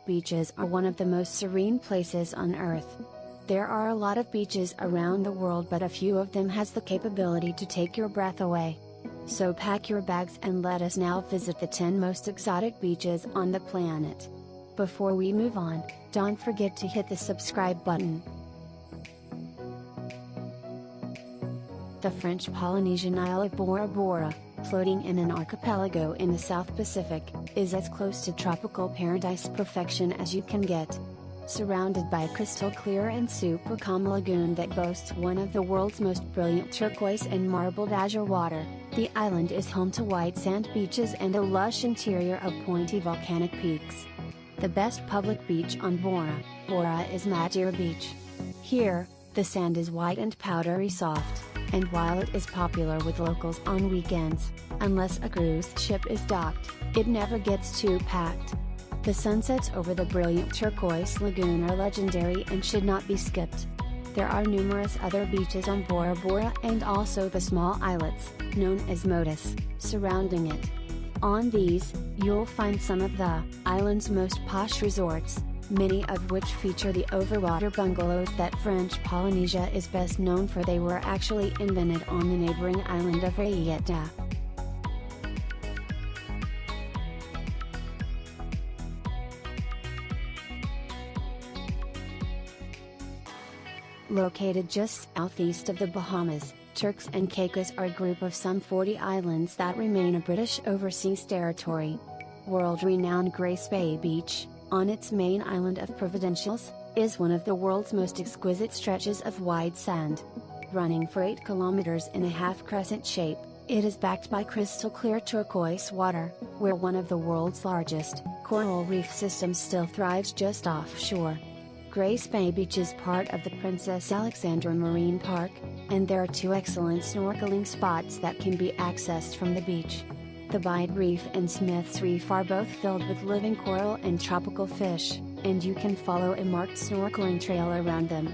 beaches are one of the most serene places on earth. There are a lot of beaches around the world, but a few of them has the capability to take your breath away. So pack your bags and let us now visit the 10 most exotic beaches on the planet. Before we move on, don't forget to hit the subscribe button. The French Polynesian Isle of Bora Bora, floating in an archipelago in the South Pacific, is as close to tropical paradise perfection as you can get. Surrounded by a crystal clear and super calm lagoon that boasts one of the world's most brilliant turquoise and marbled azure water, the island is home to white sand beaches and a lush interior of pointy volcanic peaks. The best public beach on Bora Bora is Madeira Beach. Here, the sand is white and powdery soft, and while it is popular with locals on weekends, unless a cruise ship is docked, it never gets too packed. The sunsets over the brilliant turquoise lagoon are legendary and should not be skipped. There are numerous other beaches on Bora Bora and also the small islets, known as motus, surrounding it. On these, you'll find some of the island's most posh resorts, many of which feature the overwater bungalows that French Polynesia is best known for. They were actually invented on the neighboring island of Raiatea. Located just southeast of the Bahamas, Turks and Caicos are a group of some 40 islands that remain a British overseas territory. World-renowned Grace Bay Beach, on its main island of Providenciales, is one of the world's most exquisite stretches of white sand. Running for 8 kilometers in a half-crescent shape, it is backed by crystal-clear turquoise water, where one of the world's largest coral reef systems still thrives just offshore. Grace Bay Beach is part of the Princess Alexandra Marine Park, and there are 2 excellent snorkeling spots that can be accessed from the beach. The Bide Reef and Smith's Reef are both filled with living coral and tropical fish, and you can follow a marked snorkeling trail around them.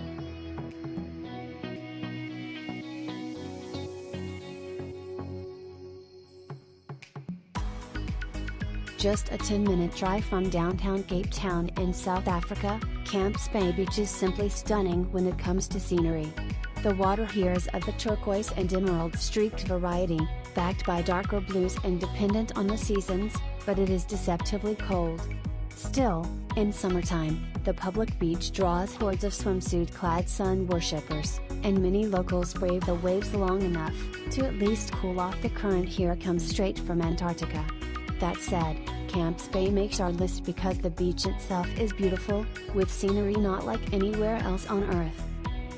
Just a 10-minute drive from downtown Cape Town in South Africa, Camps Bay Beach is simply stunning when it comes to scenery. The water here is of the turquoise and emerald streaked variety, backed by darker blues and dependent on the seasons, but it is deceptively cold. Still, in summertime, the public beach draws hordes of swimsuit-clad sun worshippers, and many locals brave the waves long enough to at least cool off. The current here comes straight from Antarctica. That said, Camps Bay makes our list because the beach itself is beautiful, with scenery not like anywhere else on Earth.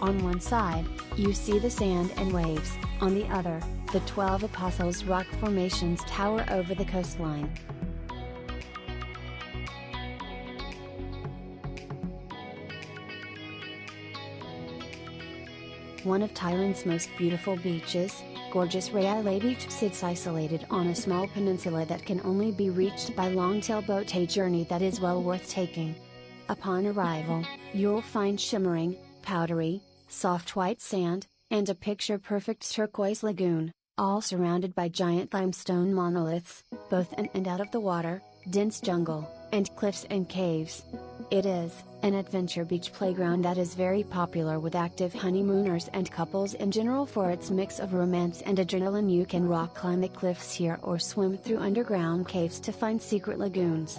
On one side, you see the sand and waves, on the other, the 12 Apostles rock formations tower over the coastline. One of Thailand's most beautiful beaches, gorgeous Raiatea Beach sits isolated on a small peninsula that can only be reached by long-tail boat, a journey that is well worth taking. Upon arrival, you'll find shimmering, powdery, soft white sand, and a picture-perfect turquoise lagoon, all surrounded by giant limestone monoliths, both in and out of the water, dense jungle, and cliffs and caves. It is an adventure beach playground that is very popular with active honeymooners and couples in general for its mix of romance and adrenaline. You can rock climb the cliffs here or swim through underground caves to find secret lagoons.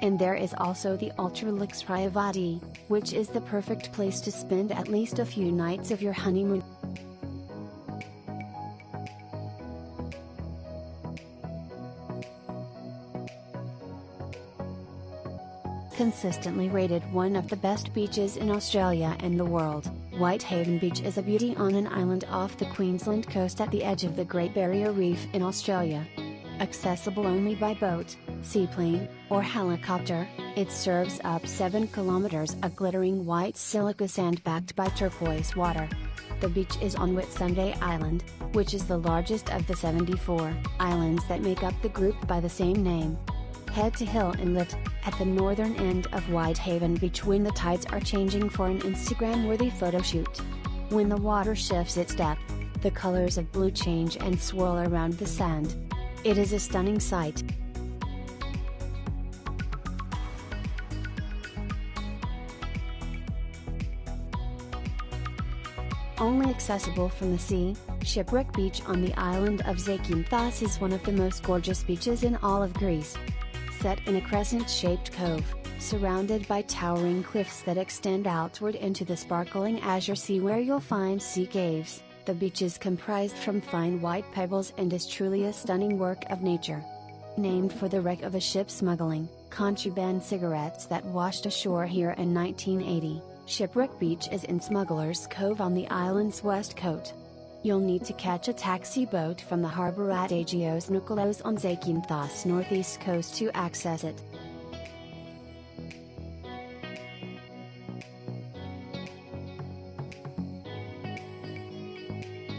And there is also the Ultralux Rayavati, which is the perfect place to spend at least a few nights of your honeymoon. Consistently rated one of the best beaches in Australia and the world, Whitehaven Beach is a beauty on an island off the Queensland coast at the edge of the Great Barrier Reef in Australia. Accessible only by boat, seaplane, or helicopter, it serves up 7 kilometers of glittering white silica sand backed by turquoise water. The beach is on Whitsunday Island, which is the largest of the 74 islands that make up the group by the same name. Head to Hill Inlet, at the northern end of Whitehaven Beach when the tides are changing for an Instagram-worthy photo shoot. When the water shifts its depth, the colors of blue change and swirl around the sand. It is a stunning sight. Only accessible from the sea, Shipwreck Beach on the island of Zakynthos is one of the most gorgeous beaches in all of Greece. Set in a crescent-shaped cove, surrounded by towering cliffs that extend outward into the sparkling azure sea where you'll find sea caves, the beach is comprised from fine white pebbles and is truly a stunning work of nature. Named for the wreck of a ship smuggling contraband cigarettes that washed ashore here in 1980, Shipwreck Beach is in Smuggler's Cove on the island's west coast. You'll need to catch a taxi boat from the harbor at Agios Nikolaos on Zakynthos' northeast coast to access it.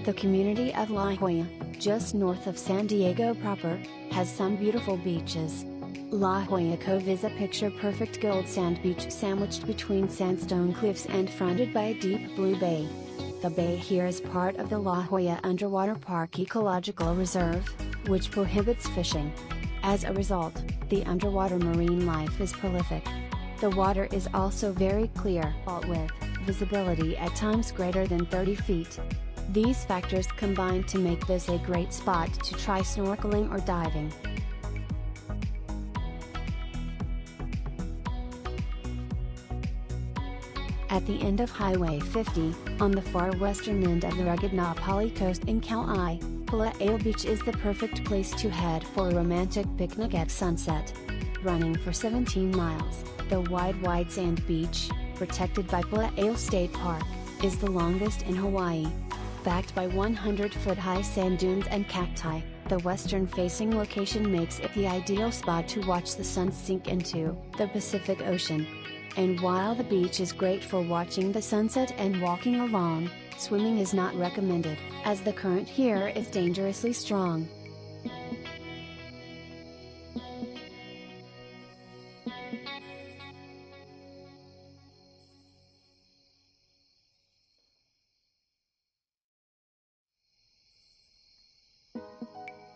The community of La Jolla, just north of San Diego proper, has some beautiful beaches. La Jolla Cove is a picture-perfect gold sand beach sandwiched between sandstone cliffs and fronted by a deep blue bay. The bay here is part of the La Jolla Underwater Park Ecological Reserve, which prohibits fishing. As a result, the underwater marine life is prolific. The water is also very clear, with visibility at times greater than 30 feet. These factors combine to make this a great spot to try snorkeling or diving. At the end of Highway 50, on the far western end of the rugged Napoli coast in Kauai, Pala'eo Beach is the perfect place to head for a romantic picnic at sunset. Running for 17 miles, the wide sand beach, protected by Pala'eo State Park, is the longest in Hawaii. Backed by 100-foot-high sand dunes and cacti, the western-facing location makes it the ideal spot to watch the sun sink into the Pacific Ocean. And while the beach is great for watching the sunset and walking along, swimming is not recommended, as the current here is dangerously strong.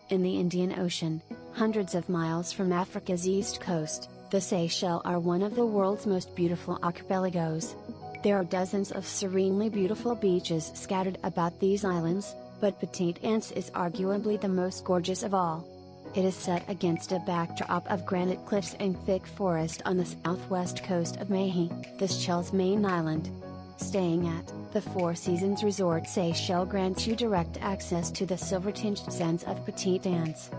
In the Indian Ocean, hundreds of miles from Africa's east coast, the Seychelles are one of the world's most beautiful archipelagos. There are dozens of serenely beautiful beaches scattered about these islands, but Petite Anse is arguably the most gorgeous of all. It is set against a backdrop of granite cliffs and thick forest on the southwest coast of Mahi, the Seychelles' main island. Staying at the Four Seasons Resort Seychelles grants you direct access to the silver-tinged sands of Petite Anse.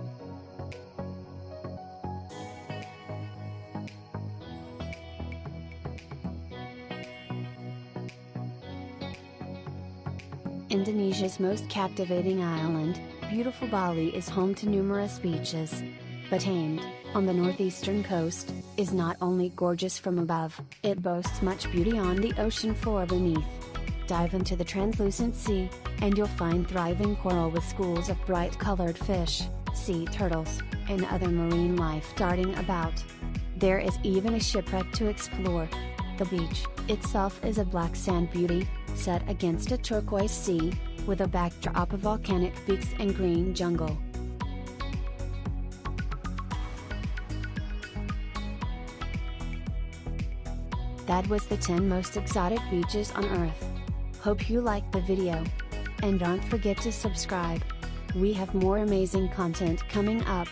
Indonesia's most captivating island, beautiful Bali is home to numerous beaches. Batamed, on the northeastern coast, is not only gorgeous from above, it boasts much beauty on the ocean floor beneath. Dive into the translucent sea, and you'll find thriving coral with schools of bright-colored fish, sea turtles, and other marine life darting about. There is even a shipwreck to explore. The beach itself is a black sand beauty, set against a turquoise sea, with a backdrop of volcanic peaks and green jungle. That was the 10 most exotic beaches on Earth. Hope you liked the video. And don't forget to subscribe. We have more amazing content coming up.